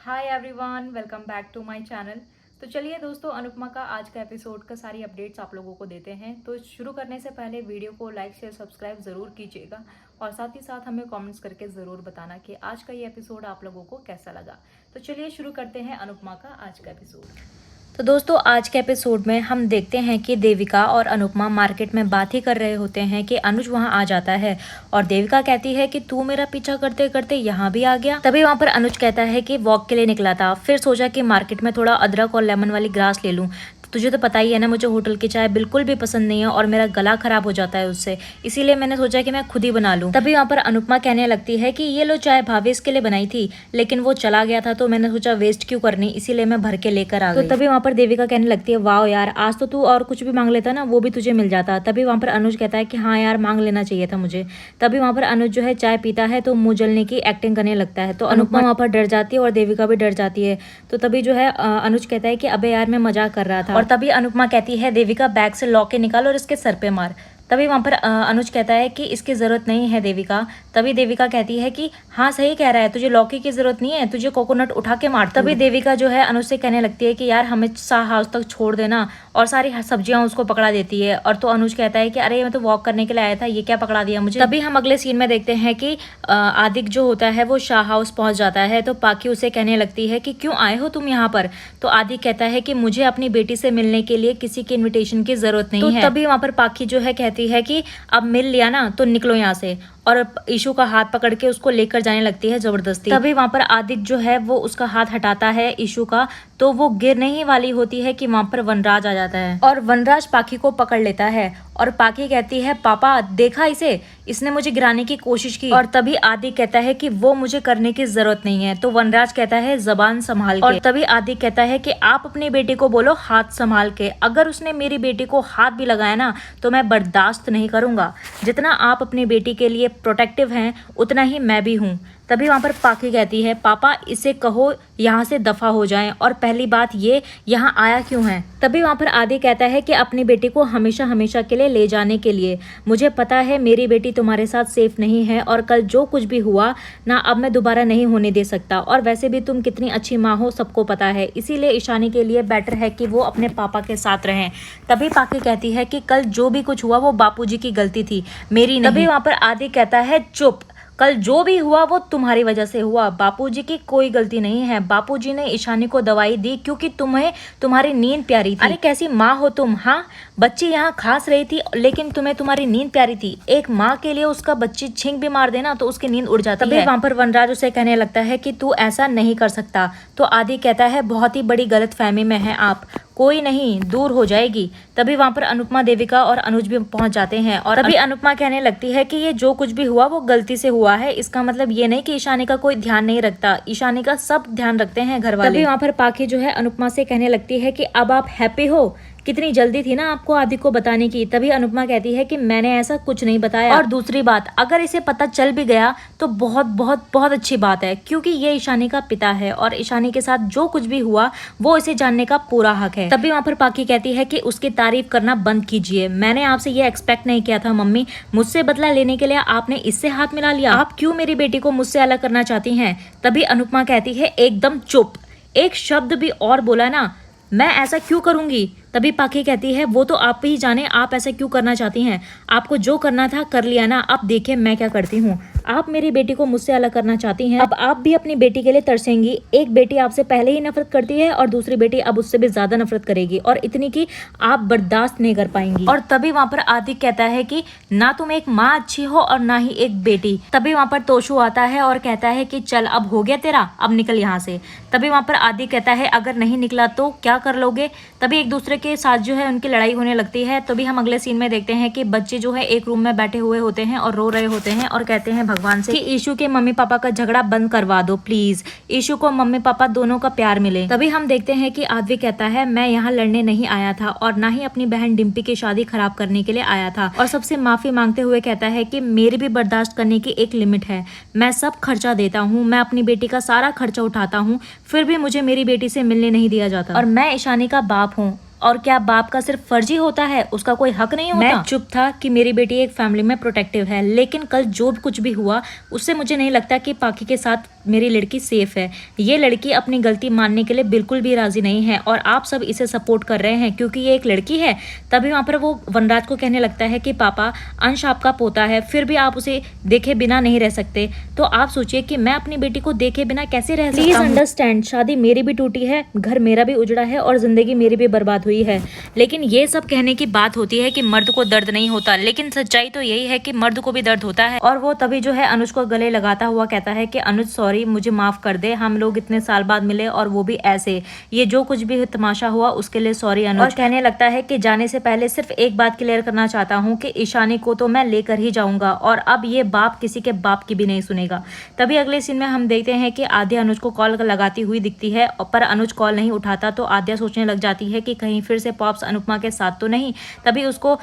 Hi everyone, welcome back to my channel. तो चलिए दोस्तों, अनुपमा का आज का एपिसोड का सारी अपडेट्स आप लोगों को देते हैं। तो शुरू करने से पहले वीडियो को लाइक शेयर सब्सक्राइब ज़रूर कीजिएगा और साथ ही साथ हमें कमेंट्स करके ज़रूर बताना कि आज का ये एपिसोड आप लोगों को कैसा लगा। तो चलिए शुरू करते हैं अनुपमा का आज का एपिसोड। तो दोस्तों, आज के एपिसोड में हम देखते हैं कि देविका और अनुपमा मार्केट में बात ही कर रहे होते हैं कि अनुज वहां आ जाता है और देविका कहती है कि तू मेरा पीछा करते करते यहाँ भी आ गया। तभी वहां पर अनुज कहता है कि वॉक के लिए निकला था, फिर सोचा कि मार्केट में थोड़ा अदरक और लेमन वाली ग्रास ले लूं। तुझे तो पता ही है ना, मुझे होटल की चाय बिल्कुल भी पसंद नहीं है और मेरा गला खराब हो जाता है उससे, इसीलिए मैंने सोचा कि मैं खुद ही बना लूं। तभी वहाँ पर अनुपमा कहने लगती है कि ये लो चाय, भाभी इसके लिए बनाई थी लेकिन वो चला गया था तो मैंने सोचा वेस्ट क्यों करनी, इसीलिए मैं भर के लेकर आ गई। तो तभी वहाँ पर देविका कहने लगती है, वाह यार, आज तो तू और कुछ भी मांग लेता ना, वो भी तुझे मिल जाता। तभी वहाँ पर अनुज कहता है कि हाँ यार, मांग लेना चाहिए था मुझे। तभी वहाँ पर अनुज जो है चाय पीता है तो मुंह जलने की एक्टिंग करने लगता है। तो अनुपमा वहाँ पर डर जाती है और देविका भी डर जाती है। तो तभी जो है अनुज कहता है कि अबे यार, मैं मजाक कर रहा था। और तभी अनुपमा कहती है, देविका बैग से लॉके निकाल और इसके सर पे मार। तभी वहाँ पर अनुज कहता है कि इसकी ज़रूरत नहीं है देविका। तभी देविका कहती है कि हाँ सही कह रहा है, तुझे लौकी की ज़रूरत नहीं है, तुझे कोकोनट उठा के मार। तभी देविका जो है अनुज से कहने लगती है कि यार हमें हाउस तक छोड़ देना, और सारी सब्जियां उसको पकड़ा देती है। और तो अनुज कहता है कि अरे मैं तो वॉक करने के लिए आया था, ये क्या पकड़ा दिया मुझे। तभी हम अगले सीन में देखते हैं कि आदिक जो होता है वो शाह हाउस पहुंच जाता है। तो पाखी उसे कहने लगती है कि क्यों आए हो तुम यहाँ पर। तो आदिक कहता है कि मुझे अपनी बेटी से मिलने के लिए किसी के इन्विटेशन की जरूरत नहीं है। तभी वहाँ पर पाखी जो है कहती है कि अब मिल लिया ना तो निकलो यहाँ से, और ईशु का हाथ पकड़ के उसको लेकर जाने लगती है जबरदस्ती। तभी वहां पर आदित्य जो है वो उसका हाथ हटाता है ईशु का, तो वो गिरने ही वाली होती है कि वहां पर वनराज आ जाता है और वनराज पाखी को पकड़ लेता है। और पाखी कहती है, पापा देखा इसे, इसने मुझे गिराने की कोशिश की। और तभी आदित्य कहता है कि वो मुझे करने की जरूरत नहीं है। तो वनराज कहता है, जबान संभाल के। और तभी आदित्य कहता है कि आप अपनी बेटी को बोलो हाथ संभाल के, अगर उसने मेरी बेटी को हाथ भी लगाया ना तो मैं बर्दाश्त नहीं करूंगा। जितना आप अपनी बेटी के लिए प्रोटेक्टिव हैं उतना ही मैं भी हूँ। तभी वहाँ पर पाखी कहती है, पापा इसे कहो यहाँ से दफा हो जाएं, और पहली बात ये यहाँ आया क्यों है। तभी वहाँ पर आदि कहता है कि अपनी बेटी को हमेशा हमेशा के लिए ले जाने के लिए, मुझे पता है मेरी बेटी तुम्हारे साथ सेफ नहीं है और कल जो कुछ भी हुआ ना अब मैं दोबारा नहीं होने दे सकता, और वैसे भी तुम कितनी अच्छी माँ हो सबको पता है, इसीलिए ईशानी के लिए बेटर है कि वो अपने पापा के साथ रहें। तभी पाखी कहती है कि कल जो भी कुछ हुआ वो बापूजी की गलती थी, मेरी नहीं। तभी वहाँ पर आदि कहता है, चुप, कल जो भी हुआ वो तुम्हारी वजह से हुआ, बापूजी की कोई गलती नहीं है। बापूजी ने ईशानी को दवाई दी क्योंकि तुम्हें तुम्हारी नींद प्यारी थी। अरे कैसी माँ हो तुम, हाँ बच्ची यहाँ खास रही थी लेकिन तुम्हें तुम्हारी नींद प्यारी थी। एक माँ के लिए उसका बच्ची छींक भी मार देना तो उसकी नींद उड़ जाती है। वहां पर वनराज उसे कहने लगता है कि तू ऐसा नहीं कर सकता। तो आदि कहता है, बहुत ही बड़ी गलतफहमी में है आप, कोई नहीं, दूर हो जाएगी। तभी वहां पर अनुपमा, देविका और अनुज भी पहुंच जाते हैं और तभी अनुपमा कहने लगती है कि ये जो कुछ भी हुआ वो गलती से हुआ है, इसका मतलब ये नहीं कि ईशानी का कोई ध्यान नहीं रखता, ईशानी का सब ध्यान रखते हैं घर वाले। तभी वहां पर पाखी जो है अनुपमा से कहने लगती है कि अब आप हैप्पी हो, कितनी जल्दी थी ना आपको आदि को बताने की। तभी अनुपमा कहती है कि मैंने ऐसा कुछ नहीं बताया, और दूसरी बात, अगर इसे पता चल भी गया तो बहुत बहुत बहुत अच्छी बात है क्योंकि ये ईशानी का पिता है और ईशानी के साथ जो कुछ भी हुआ वो इसे जानने का पूरा हक है। तभी वहां पर पाखी कहती है कि उसकी तारीफ करना बंद कीजिए, मैंने आपसे ये एक्सपेक्ट नहीं किया था मम्मी, मुझसे बदला लेने के लिए आपने इससे हाथ मिला लिया, आप क्यों मेरी बेटी को मुझसे अलग करना चाहती हैं। तभी अनुपमा कहती है, एकदम चुप, एक शब्द भी और बोला ना मैं ऐसा क्यों करूंगी। तभी पाखी कहती है, वो तो आप ही जाने आप ऐसा क्यों करना चाहती हैं, आपको जो करना था कर लिया ना, अब देखिए मैं क्या करती हूँ। आप मेरी बेटी को मुझसे अलग करना चाहती हैं, अब आप भी अपनी बेटी के लिए तरसेंगी। एक बेटी आपसे पहले ही नफरत करती है और दूसरी बेटी अब उससे भी ज्यादा नफरत करेगी, और इतनी की आप बर्दाश्त नहीं कर पाएंगी। और तभी वहां पर आदित्य कहता है कि ना तुम एक माँ अच्छी हो और ना ही एक बेटी। तभी वहां पर तोशु आता है और कहता है कि चल अब हो गया तेरा, अब निकल यहाँ से। तभी वहां पर आदित्य कहता है, अगर नहीं निकला तो क्या कर लोगे। तभी एक दूसरे के साथ जो है उनकी लड़ाई होने लगती है। तभी हम अगले सीन में देखते हैं कि बच्चे जो है एक रूम में बैठे हुए होते हैं और रो रहे होते हैं और कहते हैं भगवान से कि ईशु के मम्मी पापा का झगड़ा बंद करवा दो प्लीज, ईशु को मम्मी पापा दोनों का प्यार मिले। तभी हम देखते हैं कि आदि कहता है, मैं यहाँ लड़ने नहीं आया था और ना ही अपनी बहन डिम्पी की शादी खराब करने के लिए आया था, और सबसे माफी मांगते हुए कहता है कि मेरी भी बर्दाश्त करने की एक लिमिट है, मैं सब खर्चा देता हूँ, मैं अपनी बेटी का सारा खर्चा उठाता हूँ, फिर भी मुझे मेरी बेटी से मिलने नहीं दिया जाता, और मैं ईशानी का बाप हूँ, और क्या बाप का सिर्फ फर्ज ही होता है, उसका कोई हक नहीं होता? मैं चुप था कि मेरी बेटी एक फैमिली में प्रोटेक्टिव है, लेकिन कल जो कुछ भी हुआ उससे मुझे नहीं लगता कि पाकी के साथ मेरी लड़की सेफ है। ये लड़की अपनी गलती मानने के लिए बिल्कुल भी राजी नहीं है और आप सब इसे सपोर्ट कर रहे हैं क्योंकि ये एक लड़की है। तभी वहाँ पर वो वनराज को कहने लगता है कि पापा, अंश आपका पोता है, फिर भी आप उसे देखे बिना नहीं रह सकते। तो आप सोचिए कि मैं अपनी बेटी को देखे बिना कैसे रह सकता हूं? प्लीज अंडरस्टैंड, शादी मेरी भी टूटी है, घर मेरा भी उजड़ा है और जिंदगी मेरी भी बर्बाद हुई है। लेकिन ये सब कहने की बात होती है कि मर्द को दर्द नहीं होता, लेकिन सच्चाई तो यही है कि मर्द को भी दर्द होता है। और वो तभी जो है अनुज को गले लगाता हुआ कहता है कि अनुज सॉरी, मुझे माफ कर दे, हम लोग इतने साल बाद मिले और वो भी ऐसे, ये जो कुछ भी तमाशा हुआ उसके लिए सॉरी अनुज। और कहने लगता है कि जाने से पहले सिर्फ एक बात क्लियर करना चाहता हूँ कि ईशानी को तो मैं लेकर ही जाऊंगा और अब ये बाप किसी के बाप की भी नहीं सुनेगा। तभी अगले सीन में हम देखते हैं कि आद्या अनुज को कॉल लगाती हुई दिखती है, पर अनुज कॉल नहीं उठाता। तो आद्या सोचने लग जाती है कि कहीं फिर से पॉप्स अनुपमा के साथ तो नहीं। तभी उसको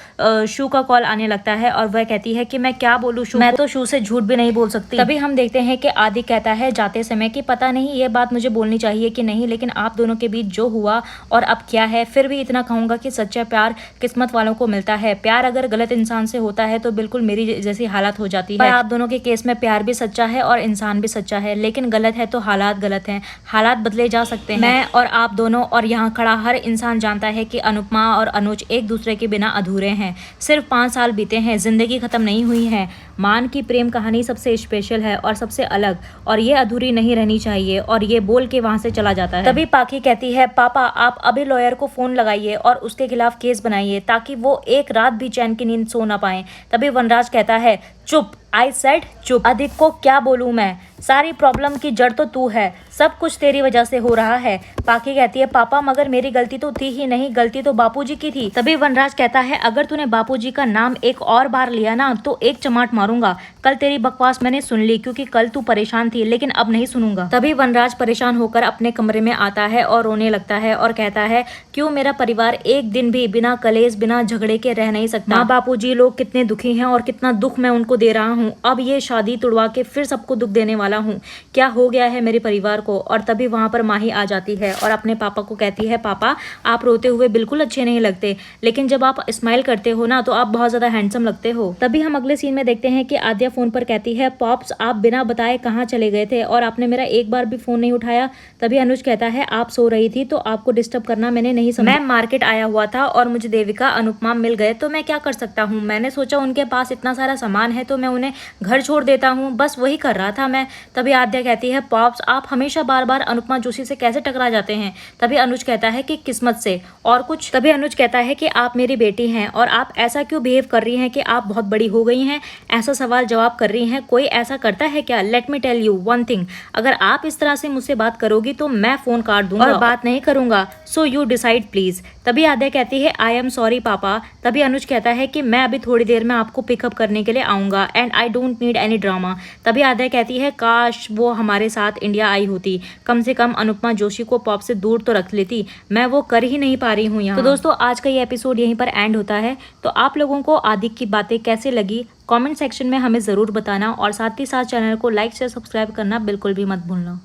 शू का कॉल आने लगता है और वह कहती है कि मैं क्या बोलूं शू, मैं तो शू से झूठ भी नहीं बोल सकती। तभी हम देखते हैं कि आदि कहता है जाते समय कि पता नहीं ये बात मुझे बोलनी चाहिए कि नहीं, लेकिन आप दोनों के बीच जो हुआ और अब क्या है, फिर भी इतना कहूंगा कि सच्चा प्यार किस्मत वालों को मिलता है। प्यार अगर गलत इंसान से होता है तो बिल्कुल मेरी जैसी हालत हो जाती है। पर आप दोनों के केस में प्यार भी सच्चा है और इंसान भी सच्चा है, लेकिन गलत है तो हालात गलत हैं, हालात बदले जा सकते हैं। मैं और आप दोनों और यहाँ खड़ा हर इंसान जानता है कि अनुपमा और अनुज एक दूसरे के बिना अधूरे हैं। सिर्फ 5 साल बीते हैं, जिंदगी खत्म नहीं हुई है। मान की प्रेम कहानी सबसे स्पेशल है और सबसे अलग, और ये अधूरी नहीं रहनी चाहिए। और ये बोल के वहां से चला जाता है। तभी पाखी कहती है पापा, आप अभी लॉयर को फोन लगाइए और उसके खिलाफ केस बनाइए ताकि वो एक रात भी चैन की नींद सो ना पाए। तभी वनराज कहता है चुप, आई सेड चुप। अधिक को क्या बोलूं मैं, सारी प्रॉब्लम की जड़ तो तू है, सब कुछ तेरी वजह से हो रहा है। पाखी कहती है पापा, मगर मेरी गलती तो थी ही नहीं, गलती तो बापूजी की थी। तभी वनराज कहता है अगर तूने बापूजी का नाम एक और बार लिया ना तो एक चमाट मारूंगा। कल तेरी बकवास मैंने सुन ली क्योंकि कल तू परेशान थी, लेकिन अब नहीं सुनूंगा। तभी वनराज परेशान होकर अपने कमरे में आता है और रोने लगता है और कहता है क्यों मेरा परिवार एक दिन भी बिना कलेश बिना झगड़े के रह नहीं सकता। माँ बापूजी लोग कितने दुखी हैं और कितना दुख मैं उनको दे रहा हूँ। अब ये शादी तुड़वा के फिर सबको दुख देने वाला हूँ, क्या हो गया है मेरे परिवार को। और तभी वहां पर माही आ जाती है और अपने पापा को कहती है पापा, आप रोते हुए बिल्कुल अच्छे नहीं लगते, लेकिन जब आप स्माइल करते हो ना तो आप बहुत ज्यादा हैंडसम लगते हो। तभी हम अगले सीन में देखते हैं कि आद्या फोन पर कहती है पॉप्स, आप बिना बताए कहाँ चले गए थे और आपने मेरा एक बार भी फोन नहीं उठाया। तभी अनुज कहता है आप सो रही थी तो आपको डिस्टर्ब करना मैंने नहीं समझा। मैं मार्केट आया हुआ था और मुझे देविका अनुपमा मिल गए तो मैं क्या कर सकता हूँ, मैंने सोचा उनके पास इतना सारा सामान है तो मैं उन्हें घर छोड़ देता हूँ, बस वही कर रहा था मैं। तभी आद्या कहती है पॉप्स, आप हमेशा बार बार अनुपमा जोशी से कैसे टकरा जाते हैं। तभी अनुज कहता है कि किस्मत से, और कुछ। तभी अनुज कहता है कि आप मेरी बेटी हैं और आप ऐसा क्यों बिहेव कर रही हैं कि आप बहुत बड़ी हो गई हैं, ऐसा सवाल जवाब कर रही हैं, कोई ऐसा करता है क्या। Let me tell you one thing, अगर आप इस तरह से मुझसे बात करोगी तो मैं फोन काट दूंगा और बात नहीं करूंगा, सो यू डिसाइड प्लीज। तभी आद्या कहती है आई एम सॉरी पापा। तभी अनुज कहता है कि मैं अभी थोड़ी देर में आपको पिकअप करने के लिए आऊंगा and I don't need any drama. तभी आद्या कहती है काश वो हमारे साथ इंडिया आई होती, कम से कम अनुपमा जोशी को पॉप से दूर तो रख लेती, मैं वो कर ही नहीं पा रही हूँ यहाँ। तो दोस्तों आज का ये एपिसोड यहीं पर एंड होता है। तो आप लोगों को आदि की बातें कैसे लगी कमेंट सेक्शन में हमें ज़रूर बताना और साथ ही साथ चैनल को लाइक शेयर सब्सक्राइब करना बिल्कुल भी मत भूलना।